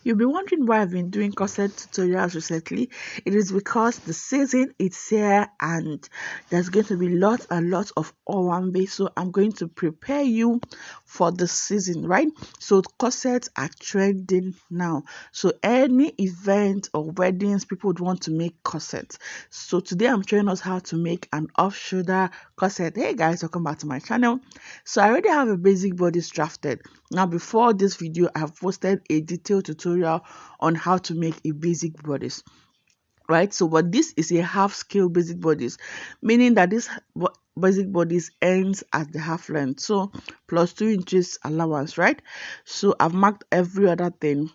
You'll be wondering why I've been doing corset tutorials recently. It is because the season is here and there's going to be lots and lots of Owambe. So I'm going to prepare you for the season, right? So corsets are trending now. So any event or weddings, people would want to make corsets. So today I'm showing us how to make an off-shoulder corset. Hey guys, welcome back to my channel. So I already have a basic bodice drafted. Now before this video, I have posted a detailed tutorial on how to make a basic bodice, right? So but this is a half scale basic bodice, meaning that this basic bodice ends at the half length, so plus 2 inches allowance, right? So I've marked every other thing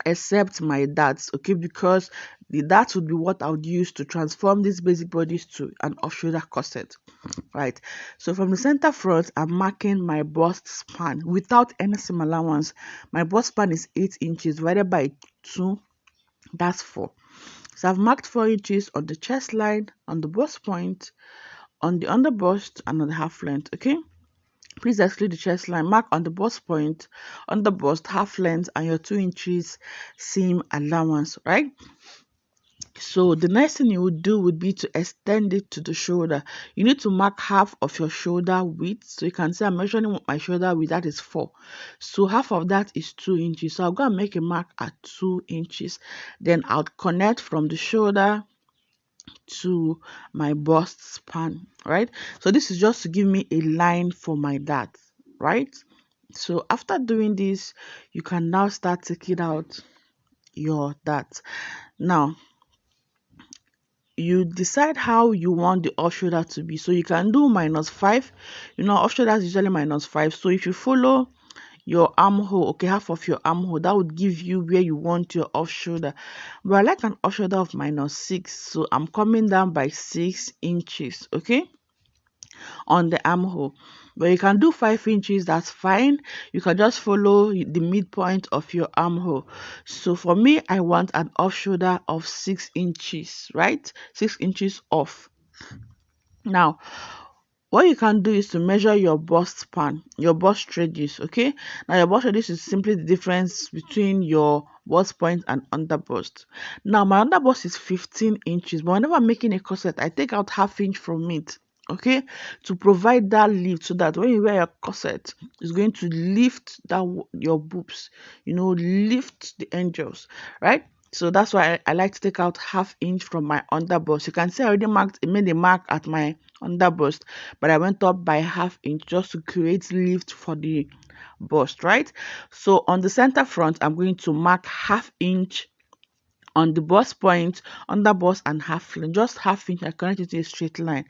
except my darts, okay, because the darts would be what I would use to transform this basic bodice to an off-shoulder corset, right? So from the center front, I'm marking my bust span without any seam allowance. My bust span is 8 inches divided by 2, that's 4. So I've marked 4 inches on the chest line, on the bust point, on the underbust, and on the half length, okay? Please exclude the chest line. Mark on the bust point, on the bust, half length, and your 2 inches seam allowance, right? So the next thing you would do would be to extend it to the shoulder. You need to mark half of your shoulder width. So you can see I'm measuring my shoulder width, that is 4. So half of that is 2 inches. So I'll go and make a mark at 2 inches. Then I'll connect from the shoulder to my bust span, right? So this is just to give me a line for my dart, right? So after doing this, you can now start taking out your dart. Now you decide how you want the off shoulder to be. So you can do -5. You know, off shoulder is usually -5. So if you follow your armhole, okay, half of your armhole, that would give you where you want your off shoulder. But I like an off shoulder of -6, so I'm coming down by 6 inches, okay, on the armhole. But you can do 5 inches, that's fine. You can just follow the midpoint of your armhole. So for me, I want an off shoulder of 6 inches, right? 6 inches off. Now what you can do is to measure your bust span, your bust radius, okay? Now your bust radius is simply the difference between your bust point and underbust. Now my underbust is 15 inches, but whenever I'm making a corset, I take out half inch from it, okay, to provide that lift, so that when you wear your corset, it's going to lift that your boobs, you know, lift the angels, right? So that's why I like to take out half inch from my underbust. You can see I already made a mark at my underbust, but I went up by half inch just to create lift for the bust, right? So on the center front, I'm going to mark half inch on the bust point, under bust, and half inch, just half inch. I connect it to a straight line.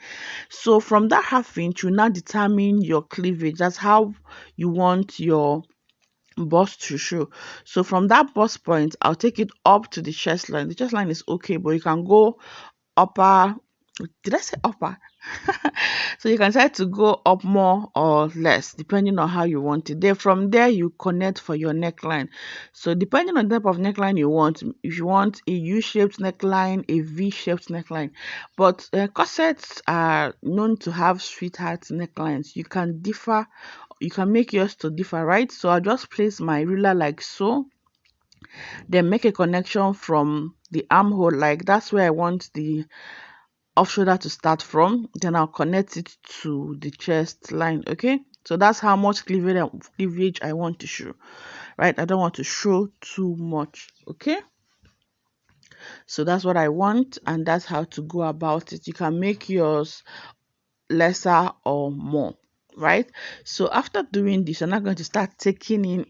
So from that half inch, you now determine your cleavage. That's how you want your bust to show. So from that bust point, I'll take it up to the chest line. The chest line is okay, but you can go upper. Did I say upper? So you can try to go up more or less depending on how you want it. Then from there you connect for your neckline. So depending on the type of neckline you want, if you want a U-shaped neckline, a V-shaped neckline, but corsets are known to have sweetheart necklines. You can differ, you can make yours to differ, right? So I'll just place my ruler like so, then make a connection from the armhole, like that's where I want the off shoulder to start from. Then I'll connect it to the chest line, okay? So that's how much cleavage I want to show, right? I don't want to show too much, okay? So that's what I want, and that's how to go about it. You can make yours lesser or more, right? So after doing this, you're not going to start taking in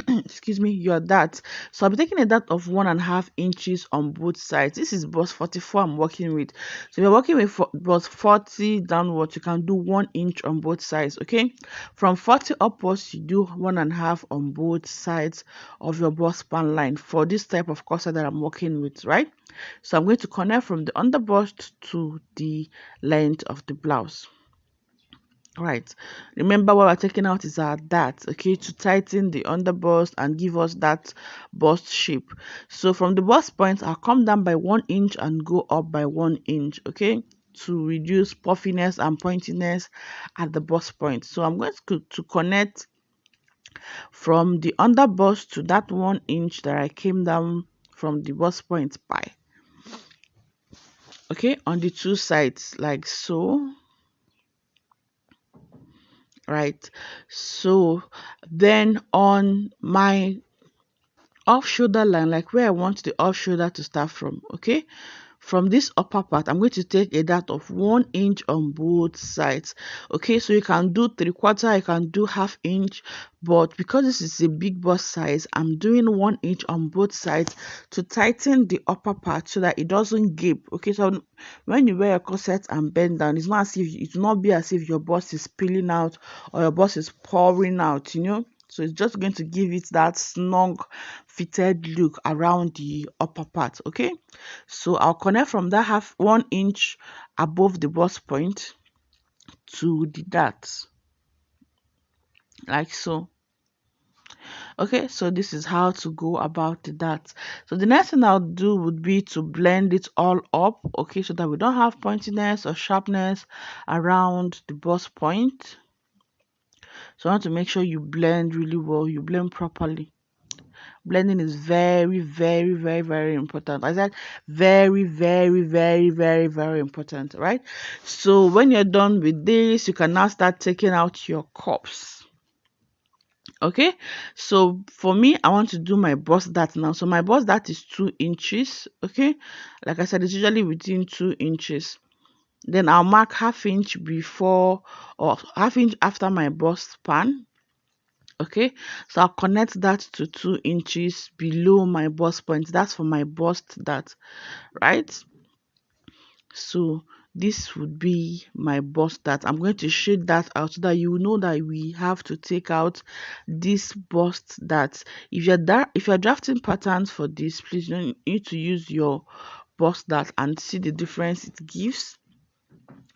excuse me, your dart. So I'll be taking a dart of 1.5 inches on both sides. This is bust 44 I'm working with. So if you're working with bust 40 downwards, you can do 1 inch on both sides, okay? From 40 upwards, you do 1.5 on both sides of your bust span line for this type of corset that I'm working with, right? So I'm going to connect from the underbust to the length of the blouse. Right, remember what we're taking out is our dart, okay, to tighten the underbust and give us that bust shape. So from the bust point, I'll come down by 1 inch and go up by 1 inch, okay, to reduce puffiness and pointiness at the bust point. So I'm going to connect from the under bust to that 1 inch that I came down from the bust point by. Okay, on the two sides, like so. Right, so then on my off shoulder line, like where I want the off shoulder to start from, okay, from this upper part I'm going to take a dart of 1 inch on both sides. Okay, so you can do 3/4, you can do 1/2 inch, but because this is a big bust size, I'm doing 1 inch on both sides to tighten the upper part so that it doesn't gape. Okay, so when you wear a corset and bend down, it's not as if it will not be as if your bust is peeling out or your bust is pouring out, you know. So it's just going to give it that snug fitted look around the upper part. Okay, so I'll connect from that 1 inch above the bust point to the dart, like so. Okay, so this is how to go about the dart. So the next thing I'll do would be to blend it all up, okay, so that we don't have pointiness or sharpness around the bust point. So I want to make sure you blend really well, you blend properly. Blending is very, very, very, very important. I said very, very, very, very, very important, right? So when you're done with this, you can now start taking out your cups. Okay, so for me, I want to do my bust dart now. So my bust dart is 2 inches. Okay, like I said, it's usually within 2 inches. Then I'll mark 1/2 inch before or 1/2 inch after my bust span. Okay, so I'll connect that to 2 inches below my bust point. That's for my bust dart, right? So this would be my bust dart. I'm going to shade that out so that you know that we have to take out this bust dart. If you're drafting patterns for this, please, you need to use your bust dart and see the difference it gives.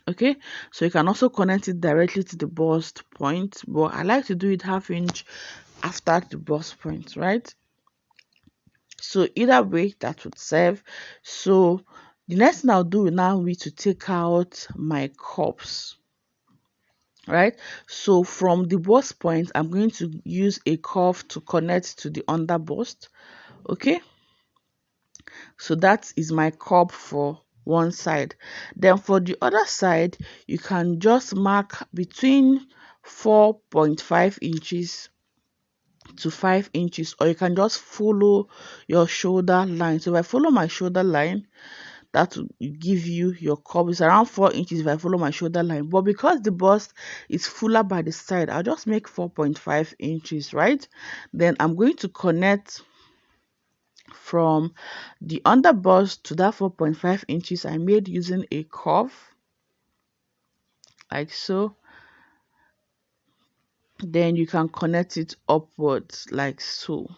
Okay, so you can also connect it directly to the bust point, but I like to do it 1/2 inch after the bust point, right? So either way that would serve. So the next thing I'll do now will be to take out my cups, right? So from the bust point, I'm going to use a curve to connect to the under bust. Okay, so that is my cup for one side. Then for the other side, you can just mark between 4.5 inches to 5 inches, or you can just follow your shoulder line. So if I follow my shoulder line, that will give you your cup. It's around 4 inches if I follow my shoulder line, but because the bust is fuller by the side, I'll just make 4.5 inches, right? Then I'm going to connect from the under bust to that 4.5 inches I made using a curve, like so. Then you can connect it upwards, like so.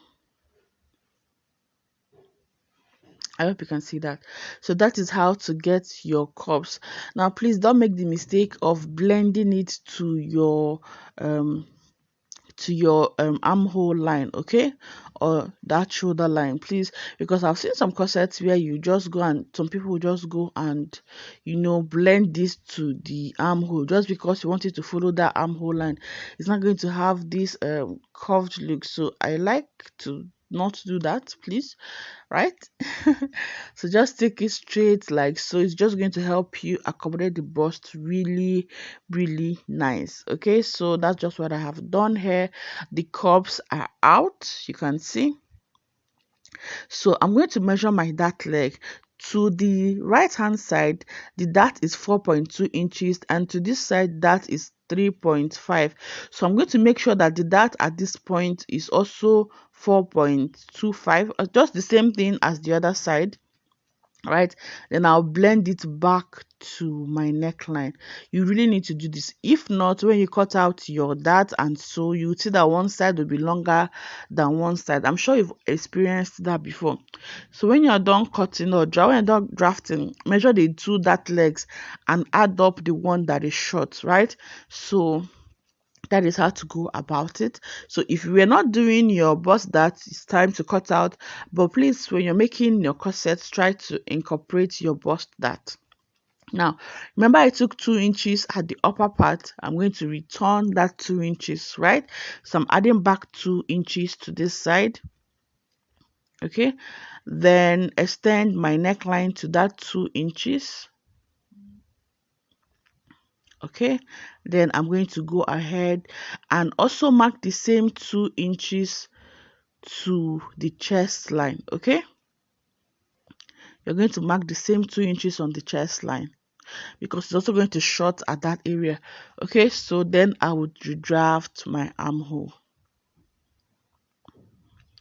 I hope you can see that. So that is how to get your cups. Now please don't make the mistake of blending it to your armhole line, okay, or that shoulder line, please, because I've seen some corsets where you just go and some people just go and, you know, blend this to the armhole just because you want it to follow that armhole line. It's not going to have this curved look. So I like to not do that, please, right? So just take it straight, like so. It's just going to help you accommodate the bust really, really nice. Okay, so that's just what I have done here. The cups are out, you can see. So I'm going to measure my dart leg. To the right hand side, the dart is 4.2 inches, and to this side that is 3.5. So I'm going to make sure that the dart at this point is also 4.25, just the same thing as the other side, right? Then I'll blend it back to my neckline. You really need to do this. If not, when you cut out your dart and sew, you see that one side will be longer than one side. I'm sure you've experienced that before. So when you're done cutting or when you're done drafting, measure the two dart legs and add up the one that is short, right? So that is how to go about it. So if you are not doing your bust dart, it's time to cut out. But please, when you're making your corsets, try to incorporate your bust dart. Now remember I took 2 inches at the upper part. I'm going to return that 2 inches, right? So I'm adding back 2 inches to this side. Okay, then extend my neckline to that 2 inches. Okay, then I'm going to go ahead and also mark the same 2 inches to the chest line. Okay, you're going to mark the same 2 inches on the chest line because it's also going to short at that area. Okay, so then I would redraft my armhole.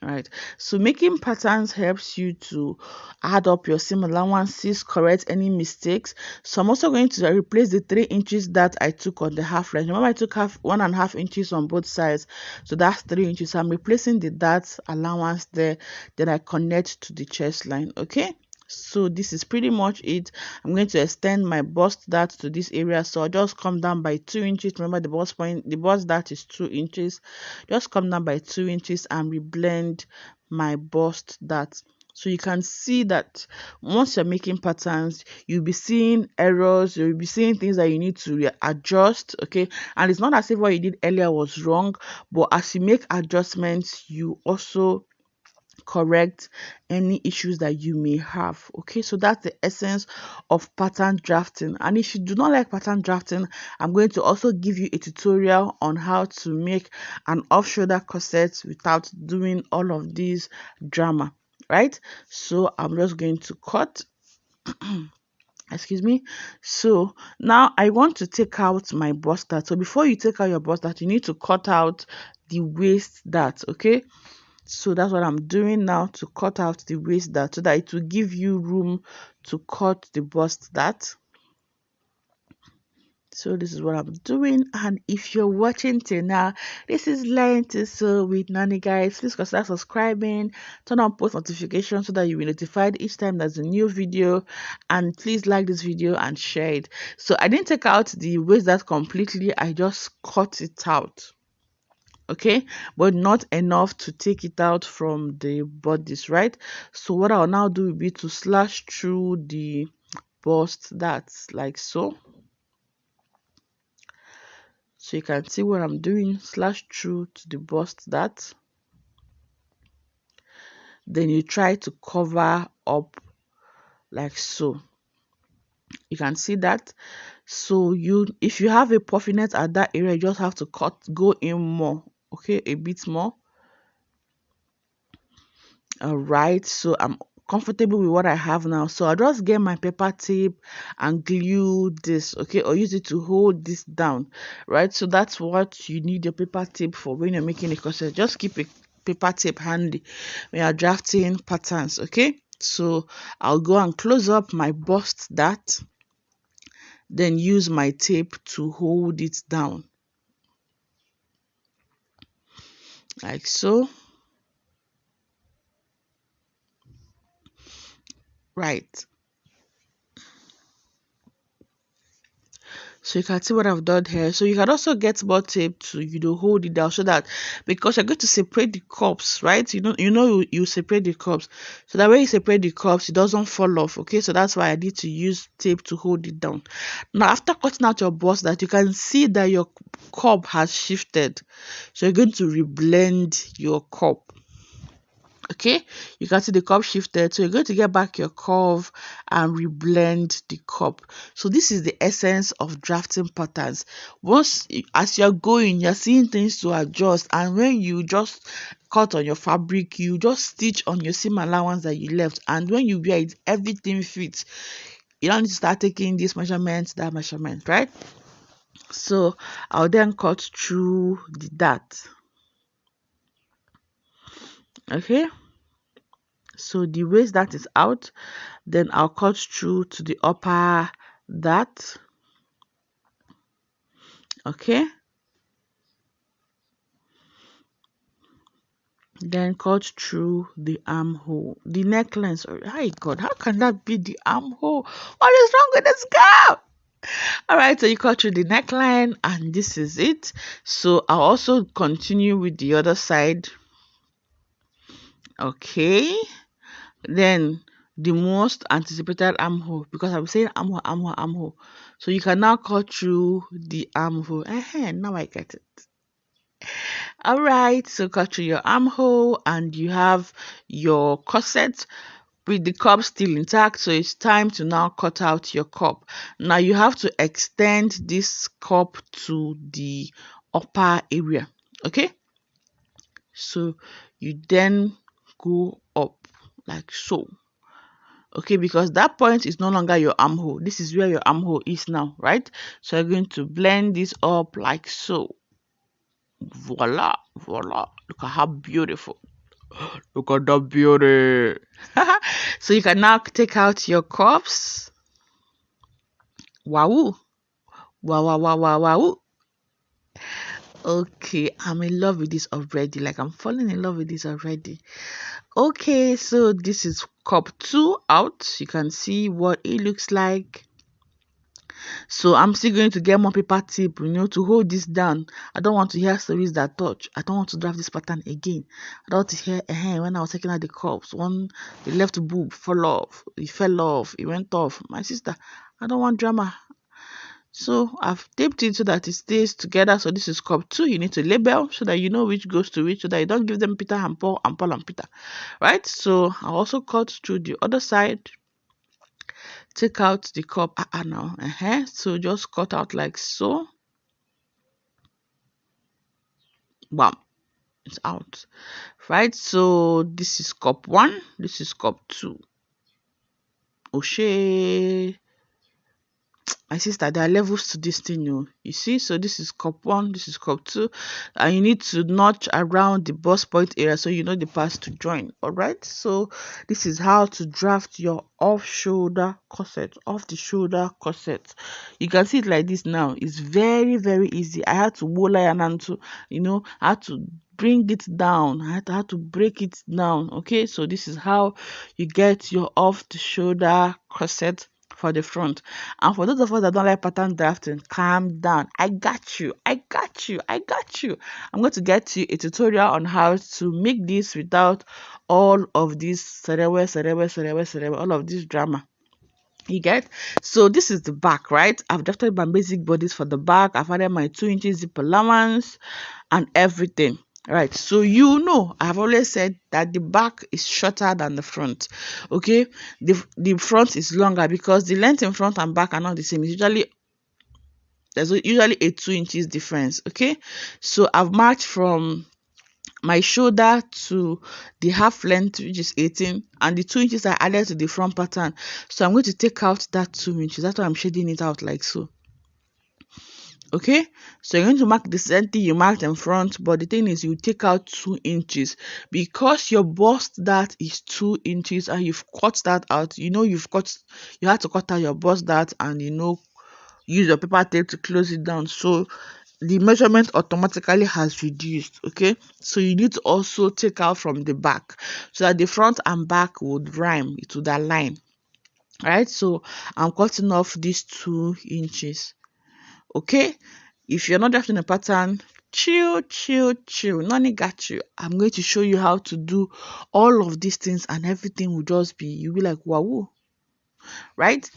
Right, so making patterns helps you to add up your seam allowances, correct any mistakes. So I'm also going to replace the 3 inches that I took on the half line. Remember I took 1.5 inches on both sides, so that's 3 inches. So I'm replacing that allowance there, then I connect to the chest line. Okay, so this is pretty much it. I'm going to extend my bust dart to this area, so I'll just come down by 2 inches. Remember the bust dart is 2 inches. Just come down by 2 inches and reblend my bust dart. So you can see that once you're making patterns, you'll be seeing errors, you'll be seeing things that you need to adjust. Okay, and it's not as if what you did earlier was wrong, but as you make adjustments, you also correct any issues that you may have. Okay, so that's the essence of pattern drafting. And if you do not like pattern drafting, I'm going to also give you a tutorial on how to make an off-shoulder corset without doing all of these drama, right? So I'm just going to cut excuse me. So now I want to take out my bust dart. So before you take out your bust dart, you need to cut out the waist dart. Okay, so that's what I'm doing now, to cut out the waist dart so that it will give you room to cut the bust dart. So this is what I'm doing, and if you're watching till now, this is Learn to Sew with Nani, guys. Please consider subscribing, turn on post notifications so that you'll be notified each time there's a new video, and please like this video and share it. So I didn't take out the waist dart completely, I just cut it out. Okay, but not enough to take it out from the bodice, right? So what I'll now do will be to slash through the bust dart like so. So you can see what I'm doing, slash through to the bust dart. Then you try to cover up like so. You can see that. So if you have a puffiness at that area, you just have to go in more. Okay, a bit more. All right, so I'm comfortable with what I have now, so I'll just get my paper tape and glue this, okay, or use it to hold this down, right? So that's what you need your paper tape for when you're making a corset. Just keep a paper tape handy when you're drafting patterns. Okay, so I'll go and close up my bust dart, then use my tape to hold it down like so. Right, so you can see what I've done here. So you can also get more tape to hold it down, so that because you're going to separate the cups, right? You separate the cups, so that when you separate the cups, it doesn't fall off. Okay, so that's why I need to use tape to hold it down. Now after cutting out your bust dart, you can see that your cup has shifted, so you're going to reblend your cup. Okay, you can see the cup shifted, so you're going to get back your curve and reblend the cup. So this is the essence of drafting patterns. Once as you're going, you're seeing things to adjust, and when you just cut on your fabric, you just stitch on your seam allowance that you left, and when you wear it, everything fits. You don't need to start taking this measurement, that measurement, right? So I'll then cut through the dart. Okay, so the waist dart is out, then I'll cut through to the upper dart. Okay, then cut through the armhole, the neckline. Sorry, hi God, how can that be the armhole? What is wrong with this girl? All right, so you cut through the neckline, and this is it. So I'll also continue with the other side. Okay, then the most anticipated armhole, because I'm saying armhole, armhole, armhole. So you can now cut through the armhole. Now I get it. All right, so cut through your armhole and you have your corset with the cup still intact. So it's time to now cut out your cup. Now you have to extend this cup to the upper area. Okay, so you then go up like so. Okay, because that point is no longer your armhole. This is where your armhole is now, right? So you're going to blend this up like so. Voila, voila. Look at how beautiful. Look at that beauty. So you can now take out your cups. Wow. Wow, wow, wow, wow, wow. Okay, I'm in love with this already. Like, I'm falling in love with this already. Okay, so this is cup 2 out. You can see what it looks like. So I'm still going to get more paper tip, to hold this down. I don't want to hear stories that touch. I don't want to draft this pattern again. I don't want to hear when I was taking out the cups, one the left boob fell off, it went off. My sister, I don't want drama. So I've taped it so that it stays together. So this is cup 2. You need to label so that you know which goes to which, so that you don't give them Peter and Paul and Paul and Peter, right? So I also cut through the other side. Take out the cup now. So just cut out like so. Bam, it's out, right? So this is cup 1, this is cup 2. O'shey, my sister, there are levels to this thing. You see, so this is cup 1, this is cup 2, and you need to notch around the bust point area so you know the parts to join. All right, so this is how to draft your off the shoulder corset. You can see it like this now. It's very, very easy. I had to wola and to I had to bring it down. I had to break it down. Okay, so this is how you get your off the shoulder corset for the front. And for those of us that don't like pattern drafting, calm down. I got you. I'm going to get you a tutorial on how to make this without all of this all of this drama. You get? So this is the back, right? I've drafted my basic bodice for the back. I've added my 2 inches zip allowance and everything. Right, so I've always said that the back is shorter than the front. Okay, the front is longer because the length in front and back are not the same. There's usually a 2 inches difference. Okay, so I've marked from my shoulder to the half length, which is 18, and the 2 inches I added to the front pattern. So I'm going to take out that 2 inches. That's why I'm shading it out like so. Okay, so you're going to mark the same thing you marked in front, but the thing is you take out 2 inches because your bust that is 2 inches and you've cut that out. You had to cut out your bust that and use your paper tape to close it down, so the measurement automatically has reduced. Okay, so you need to also take out from the back so that the front and back would rhyme, it would align. Right, so I'm cutting off these 2 inches. Okay, if you're not drafting a pattern, chill. Nani got you. I'm going to show you how to do all of these things and everything will just be, you'll be like, wow, right?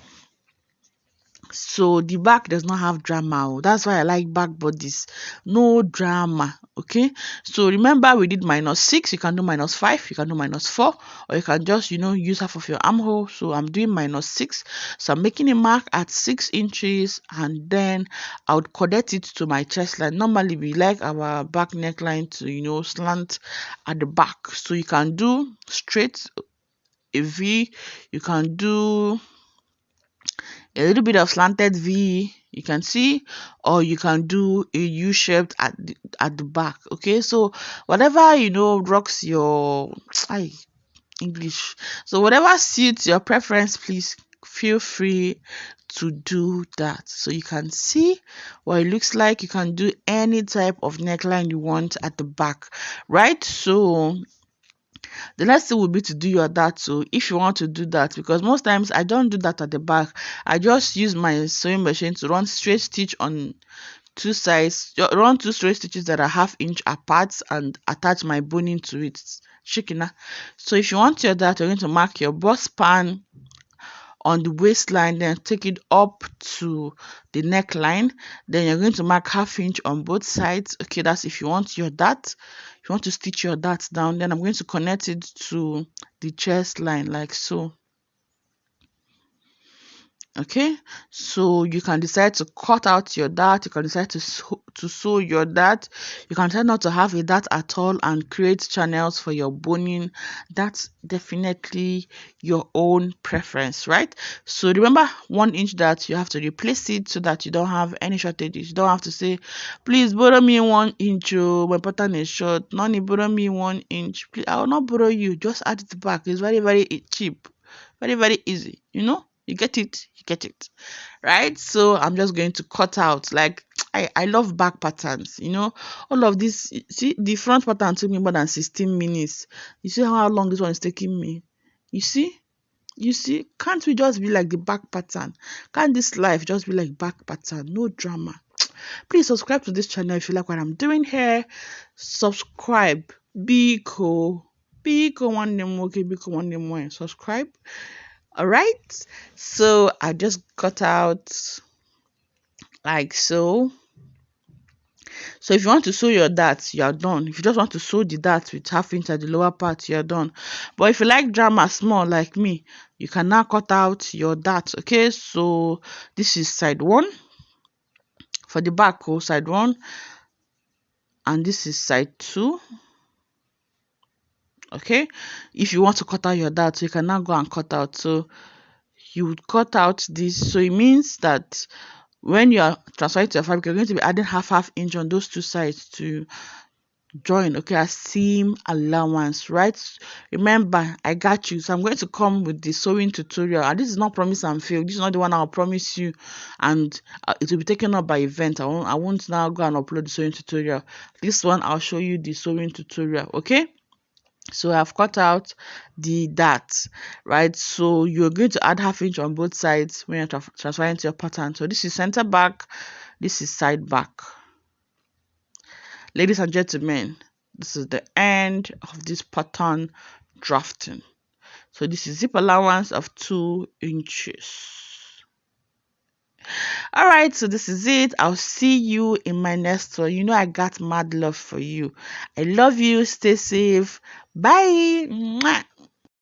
So the back does not have drama. That's why I like back bodies. No drama. Okay, so remember we did -6. You can do -5, you can do -4, or you can just use half of your armhole. So I'm doing -6. So I'm making a mark at 6 inches and then I would connect it to my chest line. Normally we like our back neckline to slant at the back, so you can do straight a V, you can do a little bit of slanted V, you can see, or you can do a U-shaped at the back. Okay, so whatever rocks your English, so whatever suits your preference, please feel free to do that. So you can see what it looks like. You can do any type of neckline you want at the back, right? So the next thing will be to do your dart. So if you want to do that, because most times I don't do that at the back, I just use my sewing machine to run straight stitch on 2 sides, run 2 straight stitches that are 1/2 inch apart and attach my boning to it. shikina. So if you want your dart, you're going to mark your bust span on the waistline, then take it up to the neckline. Then you're going to mark 1/2 inch on both sides. Okay, that's if you want your dart. If you want to stitch your dart down, then I'm going to connect it to the chest line like so. Okay, so you can decide to cut out your dart, you can decide to sew your dart, you can decide not to have a dart at all and create channels for your boning. That's definitely your own preference, right? So remember, 1 inch dart, you have to replace it so that you don't have any shortages. You don't have to say, please borrow me 1 inch, oh, my pattern is short, noni borrow me 1 inch, please, I will not borrow you, just add it back. It's very, very cheap, very, very easy, you know. You get it, right? So I'm just going to cut out, like, I love back patterns, you know. All of this, see, the front pattern took me more than 16 minutes. You see how long this one is taking me? You see, can't we just be like the back pattern? Can't this life just be like back pattern? No drama. Please subscribe to this channel if you like what I'm doing here. Subscribe. Biko one name, okay, Biko one name, subscribe. All right, so I just cut out like so. So if you want to sew your darts, you are done. If you just want to sew the darts with 1/2 inch at the lower part, you are done. But if you like drama small like me, you can now cut out your darts. Okay, so this is side 1 for the back, side 1, and this is side 2. Okay, if you want to cut out your darts, you can now go and cut out. So you would cut out this, so it means that when you are transferring to your fabric, you're going to be adding 1/2 inch on those 2 sides to join, okay, as seam allowance, right? Remember, I got you. So I'm going to come with the sewing tutorial, and this is not promise and fail. This is not the one I'll promise you and it will be taken up by event. I won't now go and upload the sewing tutorial. This one I'll show you the sewing tutorial. Okay, so I've cut out the darts, right? So you're going to add 1/2 inch on both sides when you're transferring to your pattern. So this is center back, this is side back. Ladies and gentlemen, this is the end of this pattern drafting. So this is zip allowance of 2 inches. All right, so this is it. I'll see you in my next one. You know I got mad love for you. I love you. Stay safe. Bye. Mwah.